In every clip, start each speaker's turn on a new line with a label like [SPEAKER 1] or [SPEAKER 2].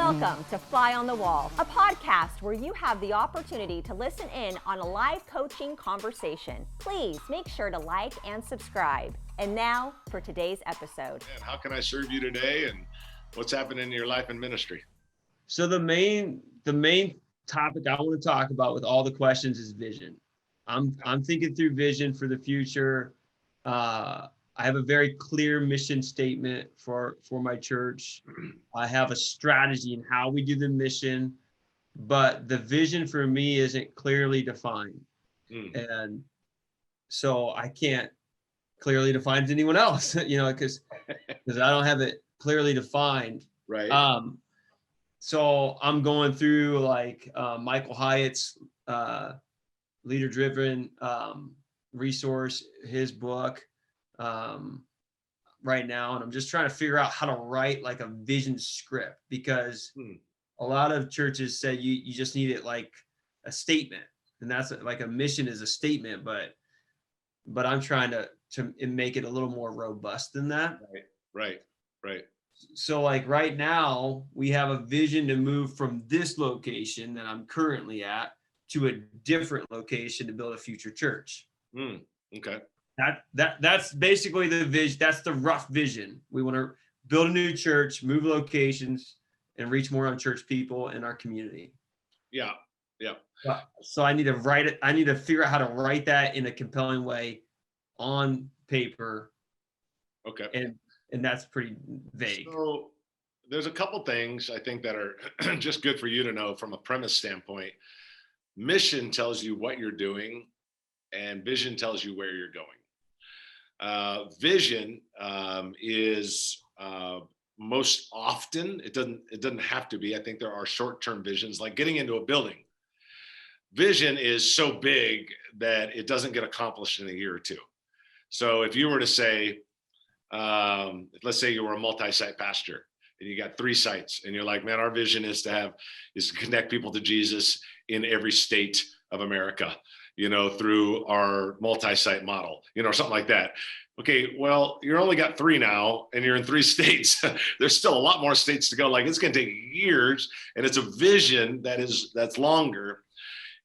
[SPEAKER 1] Welcome to Fly on the Wall, a podcast where you have the opportunity to listen in on a live coaching conversation. Please make sure to like and subscribe. And now for today's episode.
[SPEAKER 2] And how can I serve you today, and what's happening in your life and ministry?
[SPEAKER 3] So the main topic I want to talk about with all the questions is vision. I'm thinking through vision for the future. I have a very clear mission statement for my church. I have a strategy in how we do the mission, but the vision for me isn't clearly defined. And so I can't clearly define to anyone else, because I don't have it clearly defined.
[SPEAKER 2] Right.
[SPEAKER 3] So I'm going through Michael Hyatt's leader driven resource, his book right now. And I'm just trying to figure out how to write like a vision script, because a lot of churches say you just need it like a statement, and that's like a mission is a statement, but I'm trying to make it a little more robust than that.
[SPEAKER 2] Right.
[SPEAKER 3] So like right now we have a vision to move from this location that I'm currently at to a different location to build a future church.
[SPEAKER 2] Okay.
[SPEAKER 3] That's basically the vision. That's the rough vision. We want to build a new church, move locations, and reach more unchurched people in our community.
[SPEAKER 2] Yeah.
[SPEAKER 3] So I need to write it. I need to figure out how to write that in a compelling way on paper.
[SPEAKER 2] Okay.
[SPEAKER 3] And that's pretty vague.
[SPEAKER 2] So there's a couple things I think that are just good for you to know from a premise standpoint. Mission tells you what you're doing, and vision tells you where you're going. Vision is most often, it doesn't have to be. I think there are short-term visions, like getting into a building. Vision is so big that it doesn't get accomplished in a year or two. So if you were to say, let's say you were a multi-site pastor and you got 3 sites, and you're like, man, our vision is to connect people to Jesus in every state of America, through our multi-site model, something like that. Okay, well, you're only got 3 now, and you're in 3 states. There's still a lot more states to go. Like, it's going to take years, and it's a vision that's longer.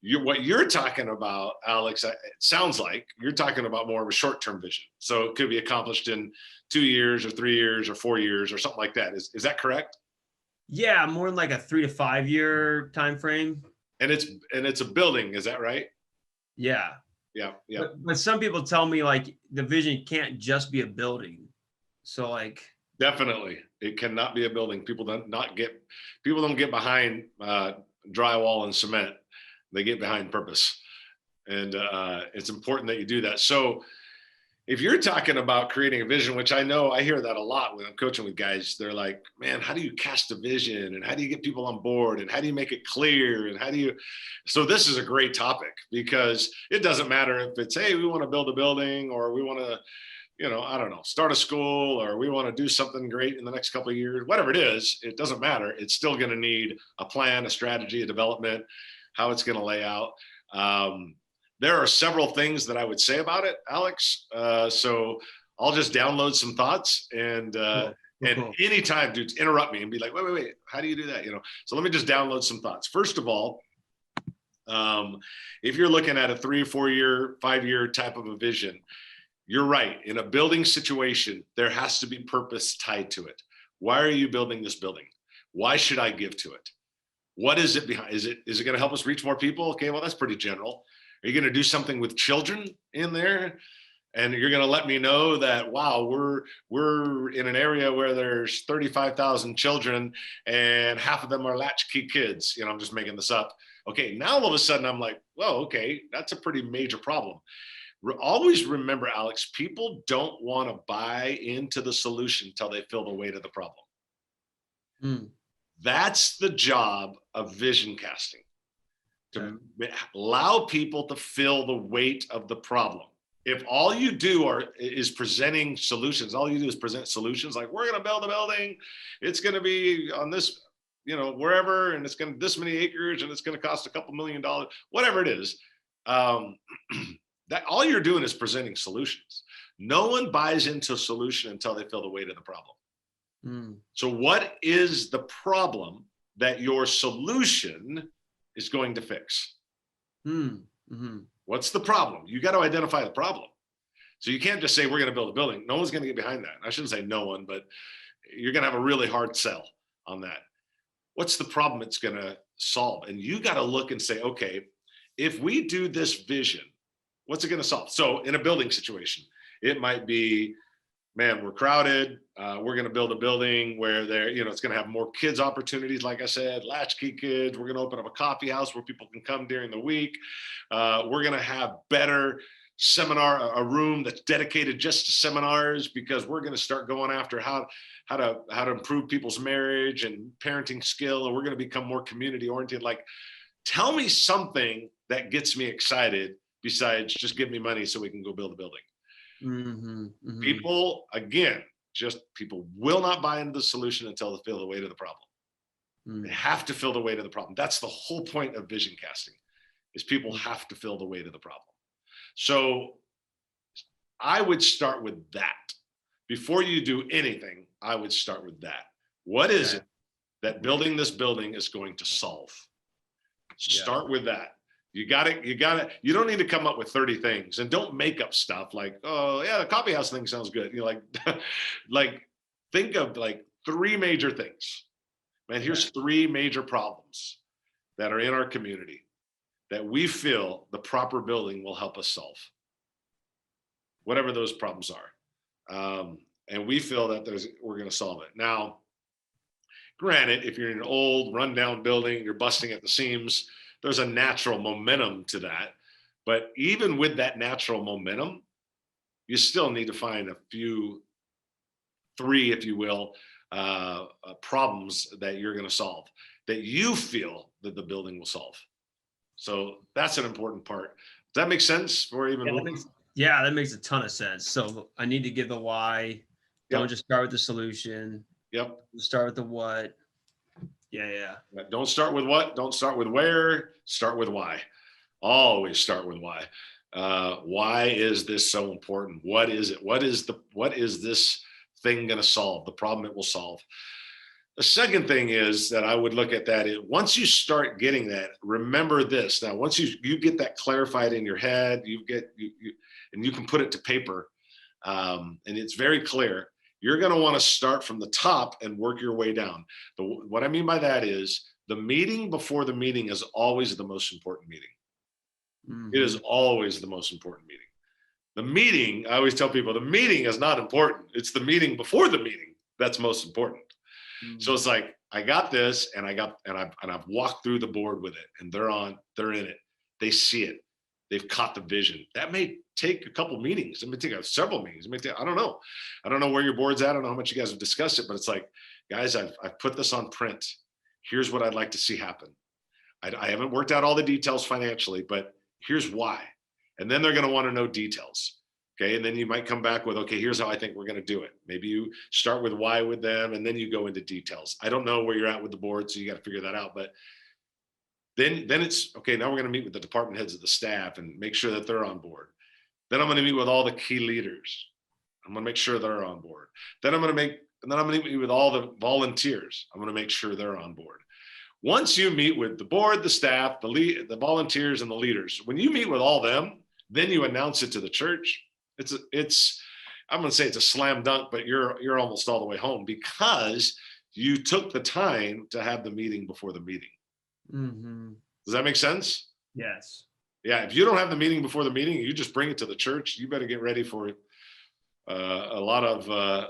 [SPEAKER 2] What you're talking about, Alex, it sounds like you're talking about more of a short-term vision. So it could be accomplished in 2 years or 3 years or 4 years or something like that. Is that correct?
[SPEAKER 3] Yeah, more than like a 3 to 5 year time frame.
[SPEAKER 2] And it's a building, is that right?
[SPEAKER 3] Yeah.
[SPEAKER 2] Yeah.
[SPEAKER 3] But some people tell me like the vision can't just be a building. So like
[SPEAKER 2] definitely, it cannot be a building. People don't get behind drywall and cement. They get behind purpose, and it's important that you do that. So if you're talking about creating a vision, which I know I hear that a lot when I'm coaching with guys, they're like, man, how do you cast a vision, and how do you get people on board, and how do you make it clear, and so this is a great topic, because it doesn't matter if it's, hey, we want to build a building, or we want to, I don't know, start a school, or we want to do something great in the next couple of years, whatever it is, it doesn't matter. It's still going to need a plan, a strategy, a development, how it's going to lay out. There are several things that I would say about it, Alex. So I'll just download some thoughts, and anytime, dude, interrupt me and be like, wait, how do you do that? So let me just download some thoughts. First of all, if you're looking at a 3 or 4 year, 5 year type of a vision, you're right. In a building situation, there has to be purpose tied to it. Why are you building this building? Why should I give to it? What is it behind? Is it going to help us reach more people? Okay, well, that's pretty general. Are you going to do something with children in there? And you're going to let me know that, wow, we're in an area where there's 35,000 children and half of them are latchkey kids. I'm just making this up. Okay, now all of a sudden I'm like, well, okay, that's a pretty major problem. Always remember, Alex, people don't want to buy into the solution until they feel the weight of the problem. That's the job of vision casting. To allow people to feel the weight of the problem. If all you do is presenting solutions, all you do is present solutions like, we're going to build a building, it's going to be on this, wherever, and it's going to this many acres, and it's going to cost a couple $1 million, whatever it is, that all you're doing is presenting solutions. No one buys into a solution until they feel the weight of the problem. So what is the problem that your solution is going to fix. What's the problem? You got to identify the problem. So you can't just say, we're going to build a building. No one's going to get behind that. I shouldn't say no one, but you're going to have a really hard sell on that. What's the problem it's going to solve? And you got to look and say, okay, if we do this vision, what's it going to solve? So in a building situation, it might be, man, we're crowded. We're going to build a building where it's going to have more kids opportunities. Like I said, latchkey kids. We're going to open up a coffee house where people can come during the week. We're going to have better seminar, a room that's dedicated just to seminars, because we're going to start going after how to improve people's marriage and parenting skill. And we're going to become more community oriented. Like, tell me something that gets me excited besides just give me money so we can go build a building. People, again, people will not buy into the solution until they feel the weight of the problem. They have to feel the weight of the problem. That's the whole point of vision casting, is people have to feel the weight of the problem. So I would start with that. Before you do anything, I would start with that. What is it that building this building is going to solve? Start with that. You don't need to come up with 30 things, and don't make up stuff like, oh yeah, the coffee house thing sounds good. Like think of like 3 major things. Man, here's 3 major problems that are in our community that we feel the proper building will help us solve. Whatever those problems are. And we feel that we're going to solve it. Now, granted, if you're in an old rundown building, you're busting at the seams, there's a natural momentum to that. But even with that natural momentum, you still need to find a few, 3, if you will, problems that you're going to solve, that you feel that the building will solve. So that's an important part. Does that make sense?
[SPEAKER 3] That makes a ton of sense. So I need to give the why. Don't just start with the solution. Start with the what. Yeah.
[SPEAKER 2] Don't start with what. Don't start with where. Start with why. Always start with why. Why is this so important? What is it? What is this thing going to solve? The problem it will solve. The second thing is that I would look at that is, once you start getting that, remember this. Now, once you get that clarified in your head, and you can put it to paper, and it's very clear. You're going to want to start from the top and work your way down. What I mean by that is, the meeting before the meeting is always the most important meeting. It is always the most important meeting. The meeting, I always tell people, the meeting is not important. It's the meeting before the meeting that's most important. So it's like, I got this, and I've walked through the board with it, and they're in it. They see it. They've caught the vision. That may take a couple meetings. It may take several meetings. I don't know. I don't know where your board's at. I don't know how much you guys have discussed it, but it's like, guys, I've put this on print. Here's what I'd like to see happen. I haven't worked out all the details financially, but here's why. And then they're going to want to know details. Okay. And then you might come back with, okay, here's how I think we're going to do it. Maybe you start with why with them, and then you go into details. I don't know where you're at with the board, so you got to figure that out. But then it's, okay, now we're going to meet with the department heads of the staff and make sure that they're on board. Then I'm going to meet with all the key leaders. I'm going to make sure they're on board. Then I'm going to meet with all the volunteers. I'm going to make sure they're on board. Once you meet with the board, the staff, the volunteers, and the leaders, when you meet with all them, then you announce it to the church. I'm going to say it's a slam dunk, but you're almost all the way home, because you took the time to have the meeting before the meeting. Does that make sense?
[SPEAKER 3] Yes.
[SPEAKER 2] Yeah. If you don't have the meeting before the meeting, you just bring it to the church. You better get ready for a lot of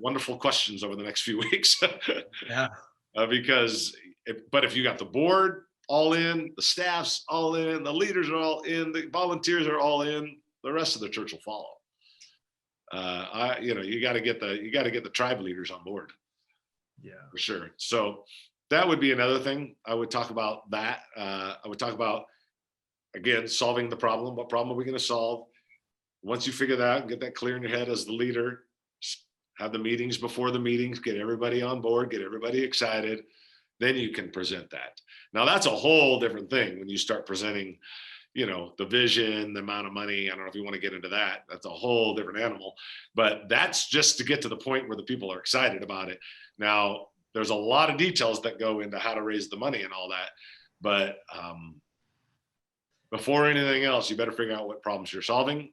[SPEAKER 2] wonderful questions over the next few weeks. But if you got the board all in, the staff's all in, the leaders are all in, the volunteers are all in, the rest of the church will follow. You got to get the tribe leaders on board. Yeah, for sure. So that would be another thing I would talk about. I would talk about, again, solving the problem. What problem are we going to solve? Once you figure that out and get that clear in your head as the leader, have the meetings before the meetings, get everybody on board, get everybody excited. Then you can present that. Now that's a whole different thing when you start presenting, the vision, the amount of money. I don't know if you want to get into that. That's a whole different animal, but that's just to get to the point where the people are excited about it. Now, there's a lot of details that go into how to raise the money and all that. But before anything else, you better figure out what problems you're solving.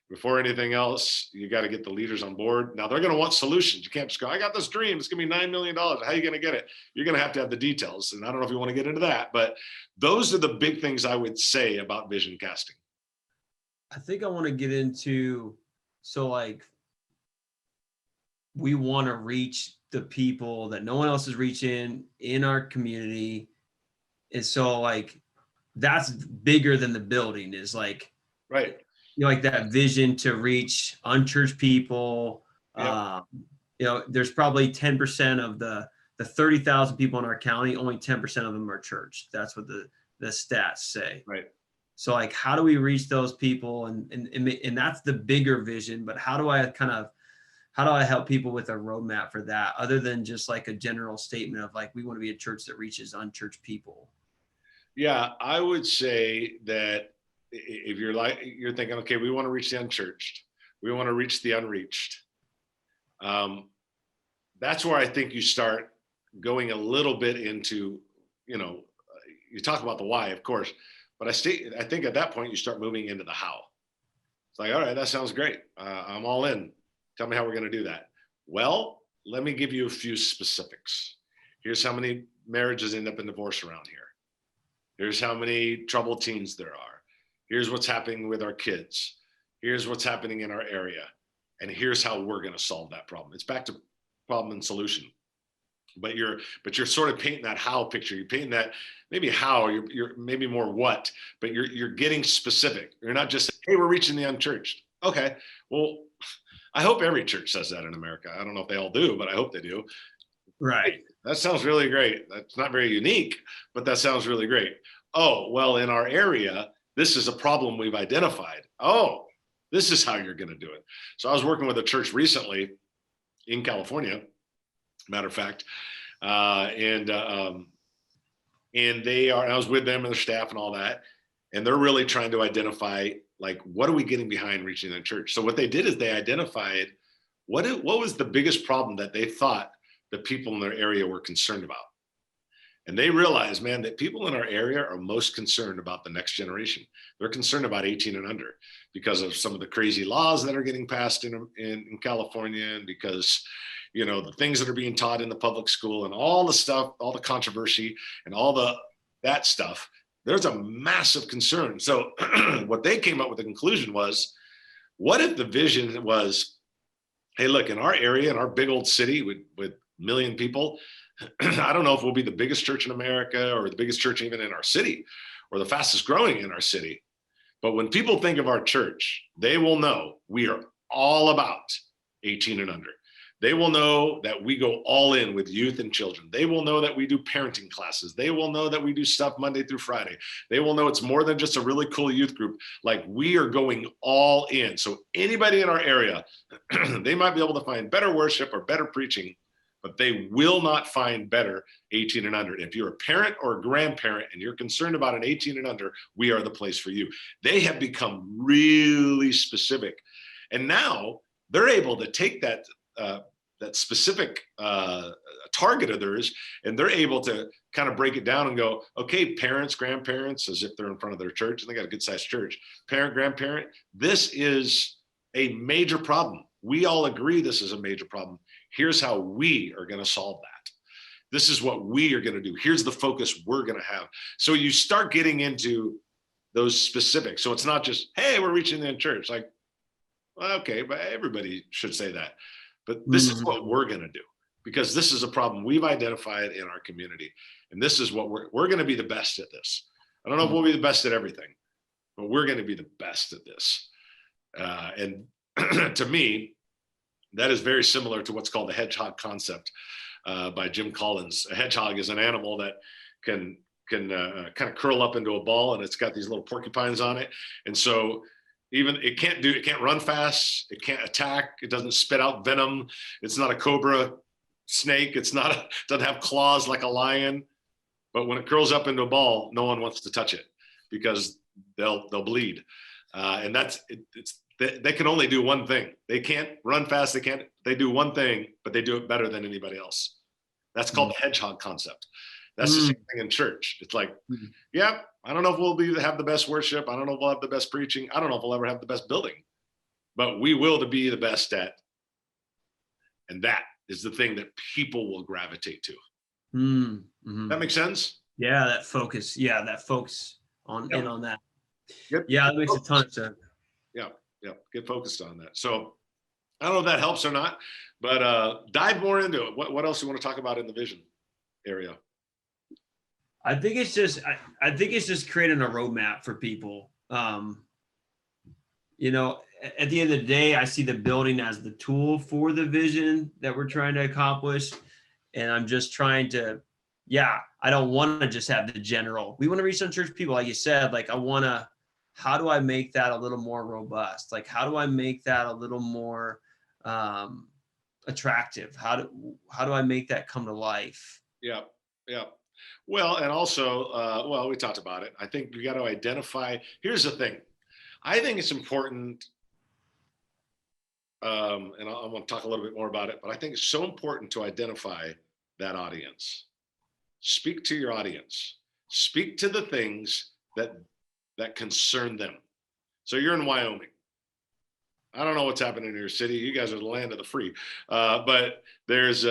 [SPEAKER 2] Before anything else, you got to get the leaders on board. Now they're going to want solutions. You can't just go, I got this dream. It's going to be $9 million. How are you going to get it? You're going to have the details. And I don't know if you want to get into that, but those are the big things I would say about vision casting.
[SPEAKER 3] I think I want to get into, so like, we want to reach the people that no one else is reaching in our community. And so like, that's bigger than the building is like,
[SPEAKER 2] right.
[SPEAKER 3] You know, like that vision to reach unchurched people.
[SPEAKER 2] Yep.
[SPEAKER 3] You know, there's probably 10% of the 30,000 people in our county, only 10% of them are church. That's what the stats say.
[SPEAKER 2] Right.
[SPEAKER 3] So like, how do we reach those people? And that's the bigger vision, but how do I help people with a roadmap for that, other than just like a general statement of like, we want to be a church that reaches unchurched people? Yeah,
[SPEAKER 2] I would say that if you're thinking, okay, we want to reach the unchurched, we want to reach the unreached. That's where I think you start going a little bit into, you talk about the why, of course, but I think at that point you start moving into the how. It's like, all right, that sounds great. I'm all in. Tell me how we're going to do that. Well, let me give you a few specifics. Here's how many marriages end up in divorce around here. Here's how many troubled teens there are. Here's what's happening with our kids. Here's what's happening in our area. And here's how we're going to solve that problem. It's back to problem and solution. But you're sort of painting that how picture. You're painting that maybe how, you're maybe more what, but you're getting specific. You're not just, hey, we're reaching the unchurched. Okay, well, I hope every church says that in America. I don't know if they all do, but I hope they do.
[SPEAKER 3] Right.
[SPEAKER 2] That sounds really great. That's not very unique, but that sounds really great. Oh, well, in our area, this is a problem we've identified. Oh, this is how you're going to do it. So I was working with a church recently in California, matter of fact, and I was with them and their staff and all that, and they're really trying to identify, like, what are we getting behind reaching the church? So what they did is they identified what was the biggest problem that they thought the people in their area were concerned about. And they realized, man, that people in our area are most concerned about the next generation. They're concerned about 18 and under because of some of the crazy laws that are getting passed in California, and because, the things that are being taught in the public school and all the stuff, all the controversy and all that stuff. There's a massive concern. So what they came up with the conclusion was, what if the vision was, hey, look, in our area, in our big old city with a million people, I don't know if we'll be the biggest church in America or the biggest church even in our city or the fastest growing in our city. But when people think of our church, they will know we are all about 18 and under. They will know that we go all in with youth and children. They will know that we do parenting classes. They will know that we do stuff Monday through Friday. They will know it's more than just a really cool youth group. Like, we are going all in. So anybody in our area, they might be able to find better worship or better preaching, but they will not find better 18 and under. If you're a parent or a grandparent and you're concerned about an 18 and under, we are the place for you. They have become really specific. And now they're able to take that specific target of theirs, and they're able to kind of break it down and go, okay, parents, grandparents, as if they're in front of their church, and they got a good sized church, parent, grandparent, this is a major problem. We all agree this is a major problem. Here's how we are going to solve that. This is what we are going to do. Here's the focus we're going to have. So you start getting into those specifics. So it's not just, hey, we're reaching the church. Like, well, okay, but everybody should say that. But this is what we're going to do, because this is a problem we've identified in our community. And this is what we're going to be the best at this. I don't know if we'll be the best at everything, but we're going to be the best at this. And to me, that is very similar to what's called the hedgehog concept by Jim Collins. A hedgehog is an animal that can kind of curl up into a ball, and it's got these little porcupines on it. And so even it can't run fast, it can't attack, it doesn't spit out venom, it's not a cobra snake, doesn't have claws like a lion. But when it curls up into a ball, no one wants to touch it because they'll bleed. And they can only do one thing. They can't run fast. They do one thing, but they do it better than anybody else. That's called the hedgehog concept. That's the same thing in church. It's like, yeah, I don't know if we'll have the best worship. I don't know if we'll have the best preaching. I don't know if we'll ever have the best building, but we will to be the best at. And that is the thing that people will gravitate to. That makes sense?
[SPEAKER 3] Yeah, that focus. Yeah, that focus on
[SPEAKER 2] Yep.
[SPEAKER 3] in on that.
[SPEAKER 2] Yep.
[SPEAKER 3] Yeah, that makes a ton of sense.
[SPEAKER 2] Yeah, get focused on that. So I don't know if that helps or not, but dive more into it. What else you want to talk about in the vision area?
[SPEAKER 3] I think it's just creating a roadmap for people. You know, at the end of the day, I see the building as the tool for the vision that we're trying to accomplish. And I'm just trying to, I don't want to just have the general. We want to reach some church people, like you said. Like, how do I make that a little more robust? Like, how do I make that a little more attractive? How do I make that come to life?
[SPEAKER 2] Yeah. Well, and also, we talked about it. I think you got to identify. Here's the thing. I think it's important, and I want to talk a little bit more about it, but I think it's so important to identify that audience. Speak to your audience. Speak to the things that concern them. So you're in Wyoming. I don't know what's happening in your city. You guys are the land of the free, but there's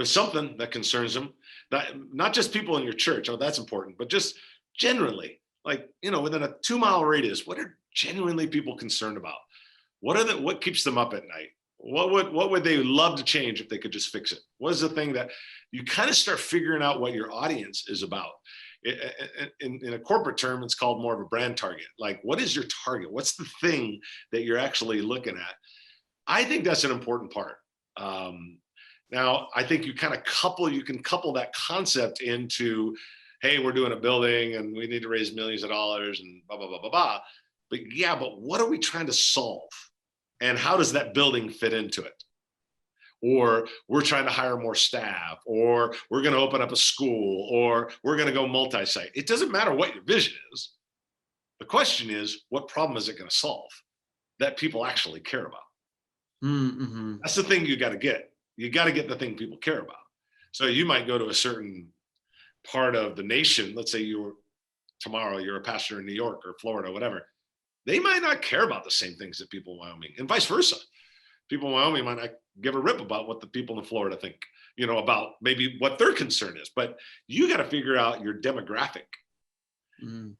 [SPEAKER 2] something that concerns them. That not just people in your church. Oh, that's important, but just generally. Like, within a 2-mile radius, what are genuinely people concerned about? What keeps them up at night? What would they love to change if they could just fix it? What is the thing that you kind of start figuring out what your audience is about? In a corporate term, it's called more of a brand target. Like, what is your target? What's the thing that you're actually looking at? I think that's an important part. Now, I think you can couple that concept into, hey, we're doing a building and we need to raise millions of dollars and blah, blah, blah, blah, blah. But what are we trying to solve? And how does that building fit into it? Or we're trying to hire more staff, or we're going to open up a school, or we're going to go multi-site. It doesn't matter what your vision is. The question is, what problem is it going to solve that people actually care about? Mm-hmm. That's the thing you got to get. You got to get the thing people care about. So you might go to a certain part of the nation. Let's say tomorrow you're a pastor in New York or Florida, whatever. They might not care about the same things that people in Wyoming, and vice versa. People in Wyoming might not give a rip about what the people in Florida think, about maybe what their concern is. But you got to figure out your demographic.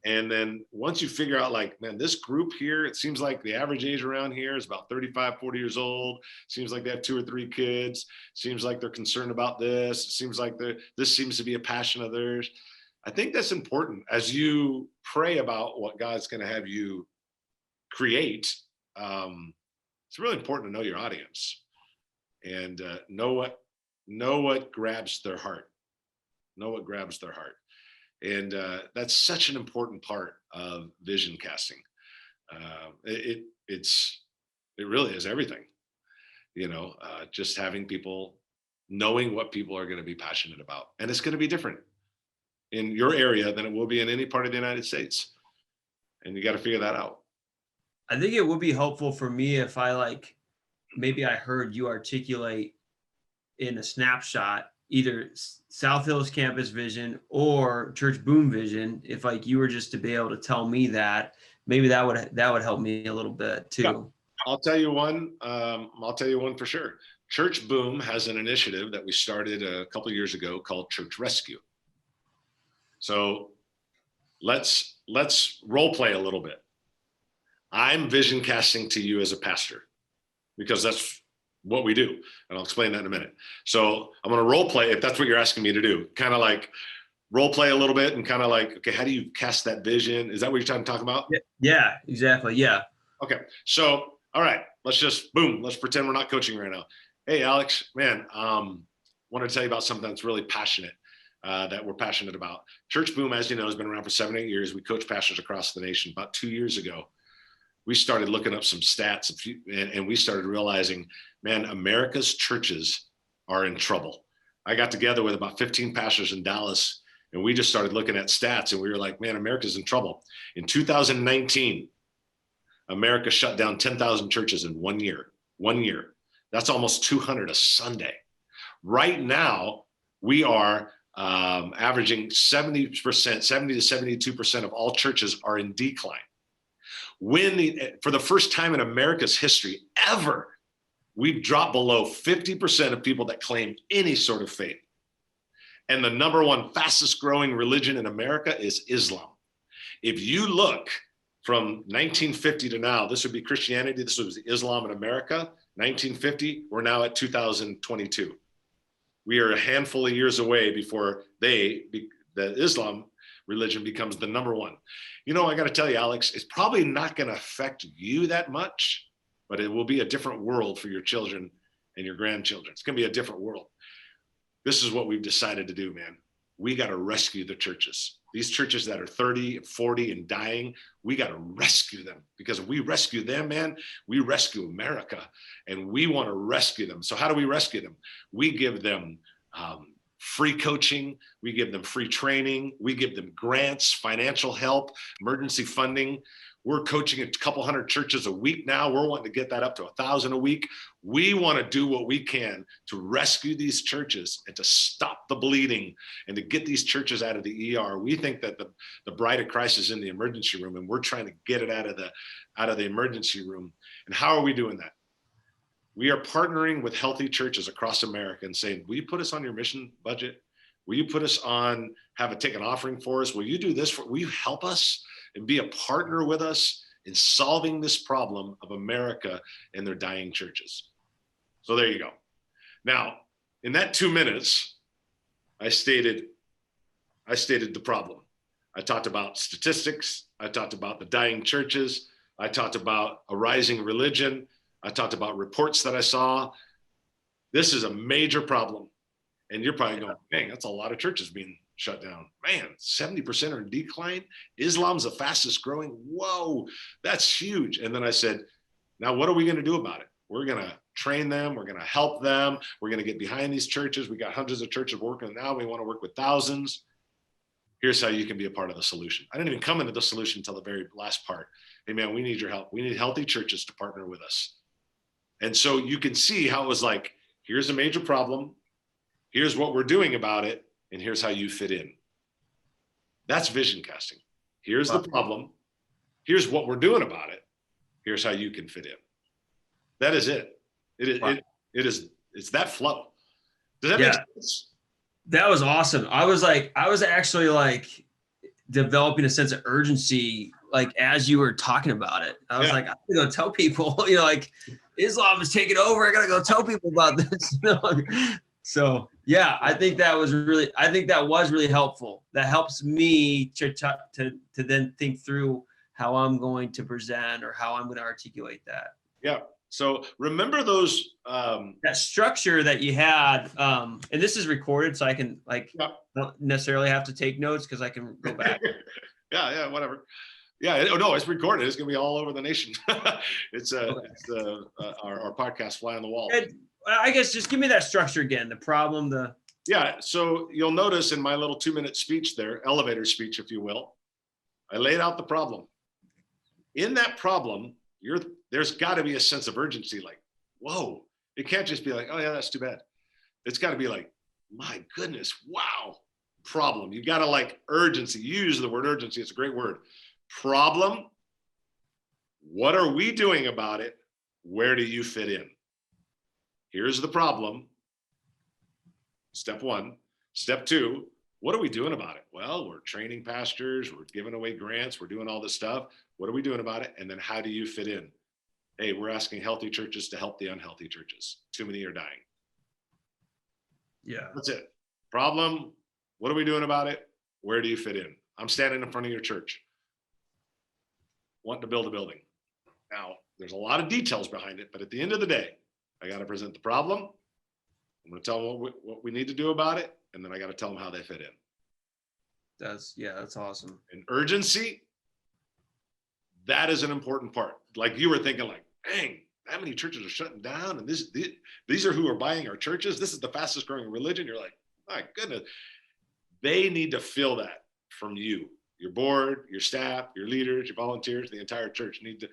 [SPEAKER 2] And then once you figure out, like, man, this group here, it seems like the average age around here is about 35, 40 years old. Seems like they have 2 or 3 kids. Seems like they're concerned about this. It seems like this seems to be a passion of theirs. I think that's important as you pray about what God's going to have you create. It's really important to know your audience and know what grabs their heart. Know what grabs their heart. And that's such an important part of vision casting. It really is everything, just having people, knowing what people are going to be passionate about. And it's going to be different in your area than it will be in any part of the United States. And you got to figure that out.
[SPEAKER 3] I think it would be helpful for me if maybe I heard you articulate in a snapshot either South Hills campus vision or church boom vision. If you were just to be able to tell me that, maybe that would help me a little bit too.
[SPEAKER 2] Yeah. I'll tell you one for sure. Church Boom has an initiative that we started a couple of years ago called Church Rescue. So let's role play a little bit. I'm vision casting to you as a pastor because that's what we do. And I'll explain that in a minute. So I'm going to role play, if that's what you're asking me to do, kind of like role play a little bit and kind of like, okay, how do you cast that vision? Is that what you're trying to talk about?
[SPEAKER 3] Yeah, exactly. Yeah.
[SPEAKER 2] Okay. So, all right, let's pretend we're not coaching right now. Hey, Alex, man, want to tell you about something that's really passionate, that we're passionate about. Church Boom, as you know, has been around for 7-8 years. We coach pastors across the nation. About 2 years ago, we started looking up some stats and we started realizing, man, America's churches are in trouble. I got together with about 15 pastors in Dallas and we just started looking at stats and we were like, man, America's in trouble. In 2019, America shut down 10,000 churches in 1 year. 1 year. That's almost 200 a Sunday. Right now, we are averaging 70%, 70 to 72% of all churches are in decline. For the first time in America's history ever, we've dropped below 50% of people that claim any sort of faith. And the number one fastest growing religion in America is Islam. If you look from 1950 to now, this would be Christianity, this was Islam in America. 1950, we're now at 2022. We are a handful of years away before the Islam religion becomes the number one. You know, I got to tell you, Alex, it's probably not going to affect you that much, but it will be a different world for your children and your grandchildren. It's going to be a different world. This is what we've decided to do, man. We got to rescue the churches. These churches that are 30, 40 and dying, we got to rescue them, because if we rescue them, man, we rescue America, and we want to rescue them. So how do we rescue them? We give them free coaching. We give them free training. We give them grants, financial help, emergency funding. We're coaching a couple hundred churches a week now. We're wanting to get that up to 1,000 a week. We want to do what we can to rescue these churches and to stop the bleeding and to get these churches out of the ER. We think that the bride of Christ is in the emergency room, and we're trying to get it out of the emergency room. And how are we doing that? We are partnering with healthy churches across America and saying, will you put us on your mission budget? Will you put us on, take an offering for us? Will you do this? Will you help us and be a partner with us in solving this problem of America and their dying churches? So there you go. Now, in that 2 minutes, I stated the problem. I talked about statistics. I talked about the dying churches. I talked about a rising religion. I talked about reports that I saw. This is a major problem. And you're probably going, dang, that's a lot of churches being shut down. Man, 70% are in decline. Islam's the fastest growing. Whoa, that's huge. And then I said, now what are we going to do about it? We're going to train them. We're going to help them. We're going to get behind these churches. We got hundreds of churches working now. We want to work with thousands. Here's how you can be a part of the solution. I didn't even come into the solution until the very last part. Hey, man, we need your help. We need healthy churches to partner with us. And so you can see how it was like, here's a major problem. Here's what we're doing about it. And here's how you fit in. That's vision casting. Here's the problem. Here's what we're doing about it. Here's how you can fit in. That is it. It's that flow. Does that make sense?
[SPEAKER 3] That was awesome. I was actually like developing a sense of urgency, like as you were talking about it. I was like, I'm gonna go tell people, like Islam is taking over. I gotta go tell people about this. So yeah, I think that was really helpful. That helps me to then think through how I'm going to present or how I'm going to articulate that.
[SPEAKER 2] Yeah. So remember those
[SPEAKER 3] that structure that you had, and this is recorded, so I can not necessarily have to take notes because I can go back.
[SPEAKER 2] Yeah, whatever. Yeah, no, it's recorded. It's gonna be all over the nation. It's our podcast, Fly on the Wall.
[SPEAKER 3] And I guess just give me that structure again. The problem,
[SPEAKER 2] Yeah. So you'll notice in my little 2-minute speech there, elevator speech, if you will, I laid out the problem. In that problem, there's got to be a sense of urgency. Like, whoa! It can't just be like, oh yeah, that's too bad. It's got to be like, my goodness, wow, problem. You got to like urgency. Use the word urgency. It's a great word. Problem. What are we doing about it? Where do you fit in? Here's the problem. Step 1. Step 2, what are we doing about it? Well, we're training pastors, we're giving away grants, we're doing all this stuff. What are we doing about it? And then how do you fit in? Hey, we're asking healthy churches to help the unhealthy churches. Too many are dying.
[SPEAKER 3] Yeah.
[SPEAKER 2] That's it. Problem, what are we doing about it? Where do you fit in? I'm standing in front of your church, wanting to build a building. Now, there's a lot of details behind it, but at the end of the day, I got to present the problem. I'm going to tell them what we need to do about it. And then I got to tell them how they fit in.
[SPEAKER 3] That's awesome.
[SPEAKER 2] And urgency, that is an important part. Like you were thinking like, dang, that many churches are shutting down. And these are who are buying our churches. This is the fastest growing religion. You're like, my goodness. They need to feel that from you, your board, your staff, your leaders, your volunteers, the entire church need to,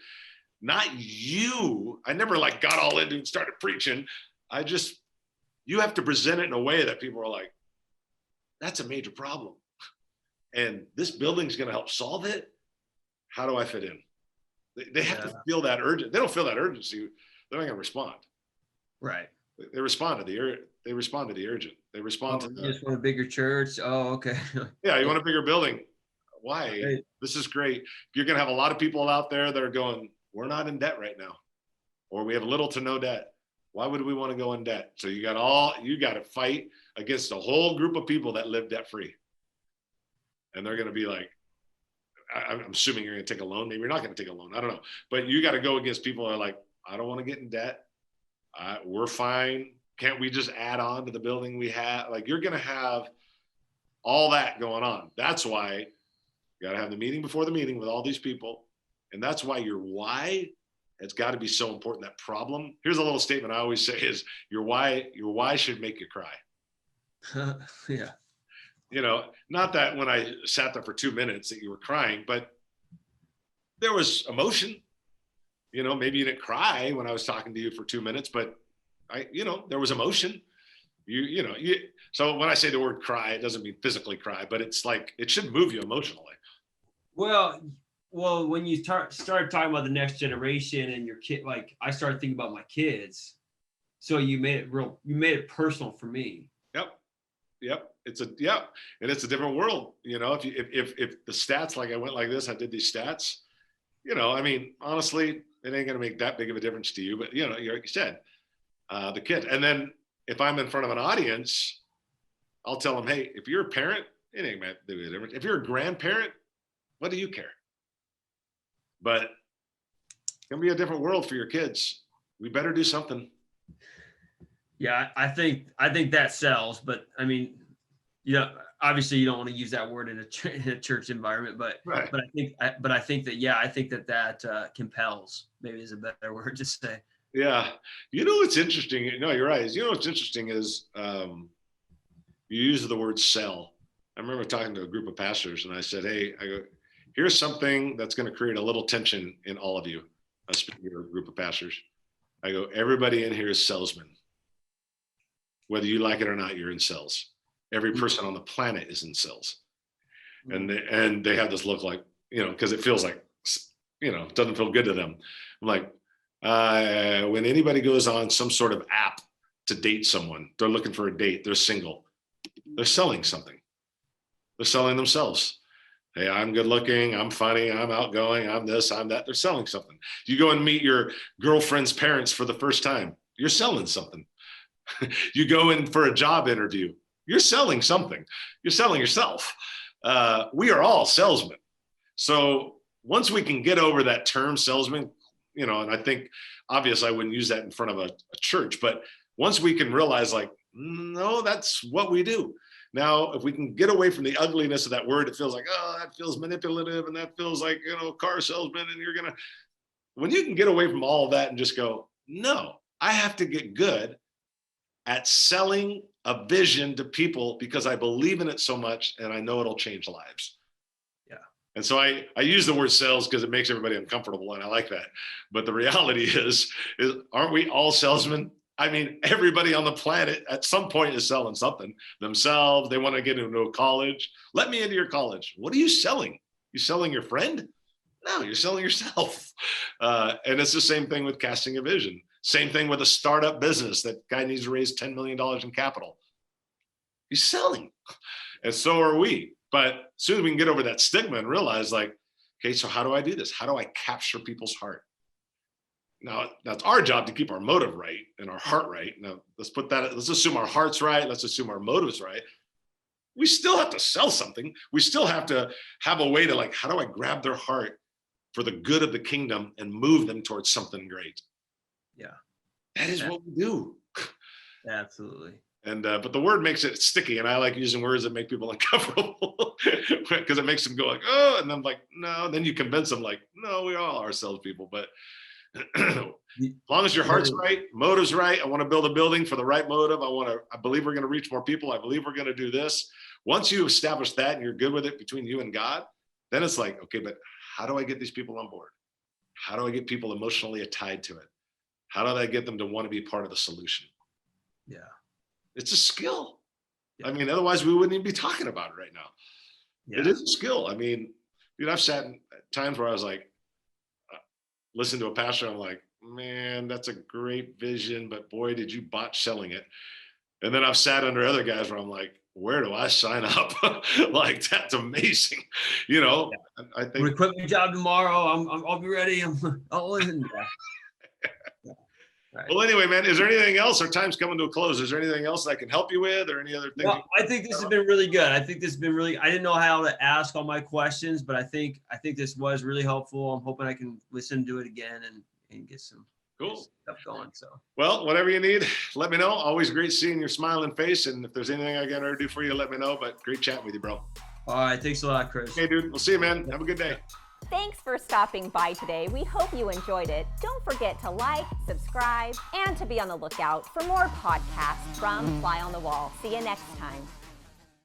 [SPEAKER 2] not you. I never like got all into and started preaching. I just you have to present it in a way that people are like, that's a major problem. And this building's going to help solve it. How do I fit in? They have to feel that urgent. They don't feel that urgency, they're not going to respond.
[SPEAKER 3] Right.
[SPEAKER 2] They respond to the urgent. They respond to the.
[SPEAKER 3] You just want a bigger church. Oh, okay.
[SPEAKER 2] Yeah, you want a bigger building. Why?
[SPEAKER 3] Right.
[SPEAKER 2] This is great. You're going to have a lot of people out there that are going, we're not in debt right now, or we have little to no debt. Why would we want to go in debt? So you got to fight against a whole group of people that live debt free. And they're going to be like, I'm assuming you're going to take a loan. Maybe you're not going to take a loan. I don't know. But you got to go against people that are like, I don't want to get in debt. We're fine. Can't we just add on to the building we have? Like, you're going to have all that going on. That's why you got to have the meeting before the meeting with all these people. And that's why your why has got to be so important. That problem. Here's a little statement I always say is your why should make you cry.
[SPEAKER 3] Yeah.
[SPEAKER 2] You know, not that when I sat there for 2 minutes that you were crying, but there was emotion. You know, maybe you didn't cry when I was talking to you for 2 minutes, but there was emotion. So when I say the word cry, it doesn't mean physically cry, but it's like, it should move you emotionally.
[SPEAKER 3] Well, when you started talking about the next generation and your kid, like I started thinking about my kids. So you made it personal for me.
[SPEAKER 2] Yep. And it's a different world. You know, if the stats, like I went like this, I did these stats, I mean, honestly, it ain't going to make that big of a difference to you, but like you said, the kid. And then if I'm in front of an audience, I'll tell them, hey, if you're a parent, it ain't going to make a difference. If you're a grandparent, what do you care? But it's going to be a different world for your kids. We better do something.
[SPEAKER 3] Yeah, I think that sells, but I mean, obviously you don't want to use that word in a church environment, but
[SPEAKER 2] right.
[SPEAKER 3] I think that compels, maybe is a better word to say.
[SPEAKER 2] Yeah, what's interesting? No, you're right. What's interesting is you use the word sell. I remember talking to a group of pastors, and I said, "Hey, here's something that's going to create a little tension in all of you." I speak to a group of pastors. I go, everybody in here is salesmen. Whether you like it or not, you're in sales. Every person on the planet is in sales. And they have this look like, because it feels like, it doesn't feel good to them. I'm like, when anybody goes on some sort of app to date someone, they're looking for a date, they're single, they're selling something. They're selling themselves. Hey, I'm good looking, I'm funny, I'm outgoing, I'm this, I'm that. They're selling something. You go and meet your girlfriend's parents for the first time, you're selling something. You go in for a job interview, you're selling something. You're selling yourself. We are all salesmen. So once we can get over that term salesman, and I think obviously I wouldn't use that in front of a church, but once we can realize like, no, that's what we do. Now, if we can get away from the ugliness of that word, it feels like, oh, that feels manipulative and that feels like, car salesman. And when you can get away from all of that and just go, no, I have to get good at selling a vision to people because I believe in it so much and I know it'll change lives.
[SPEAKER 3] Yeah.
[SPEAKER 2] And so I use the word sales because it makes everybody uncomfortable and I like that. But the reality is aren't we all salesmen? I mean, everybody on the planet at some point is selling something themselves. They want to get into a college. Let me into your college. What are you selling? You selling your friend? No, you're selling yourself. And it's the same thing with casting a vision. Same thing with a startup business. That guy needs to raise $10 million in capital. He's selling. And so are we. But as soon as we can get over that stigma and realize like, okay, so how do I do this? How do I capture people's heart? Now, that's our job to keep our motive right and our heart right. Now, let's assume our heart's right. Let's assume our motive's right. We still have to sell something. We still have to have a way to like, how do I grab their heart for the good of the kingdom and move them towards something great?
[SPEAKER 3] Yeah.
[SPEAKER 2] That is what we do.
[SPEAKER 3] Absolutely.
[SPEAKER 2] And but the word makes it sticky, and I like using words that make people uncomfortable because it makes them go like, oh, and I'm like, no. And then you convince them like, no, we all are salespeople. But as long as your heart's right, motive's right, I want to build a building for the right motive. I believe we're going to reach more people. I believe we're going to do this. Once you establish that and you're good with it between you and God, then it's like, okay, but how do I get these people on board? How do I get people emotionally tied to it? How do I get them to want to be part of the solution?
[SPEAKER 3] Yeah.
[SPEAKER 2] It's a skill.
[SPEAKER 3] Yeah.
[SPEAKER 2] I mean, otherwise we wouldn't even be talking about it right now.
[SPEAKER 3] Yeah.
[SPEAKER 2] It is a skill. I mean, dude, I've sat in times where I was like, listen to a pastor, I'm like, man, that's a great vision, but boy, did you botch selling it. And then I've sat under other guys where I'm like, where do I sign up? Like, that's amazing. You know,
[SPEAKER 3] Yeah.
[SPEAKER 2] I
[SPEAKER 3] I'm gonna
[SPEAKER 2] think.
[SPEAKER 3] quit my job tomorrow. I'll be ready. I'll listen. Yeah. Right.
[SPEAKER 2] Well, anyway, man, is there anything else? Our time's coming to a close. Is there anything else I can help you with, or any other things?
[SPEAKER 3] No, I think this has been really good. I think this has been really, I didn't know how to ask all my questions, but I think this was really helpful. I'm hoping I can listen to it again and get some
[SPEAKER 2] Cool
[SPEAKER 3] stuff going. So,
[SPEAKER 2] well, whatever you need, let me know. Always great seeing your smiling face. And if there's anything I can ever do for you, let me know. But great chatting with you, bro.
[SPEAKER 3] all right. Thanks a lot, Chris.
[SPEAKER 2] Hey, dude. We'll see you, man. Have a good day.
[SPEAKER 1] Thanks for stopping by today. We hope you enjoyed it. Don't forget to like, subscribe, and to be on the lookout for more podcasts from Fly on the Wall. See you next time.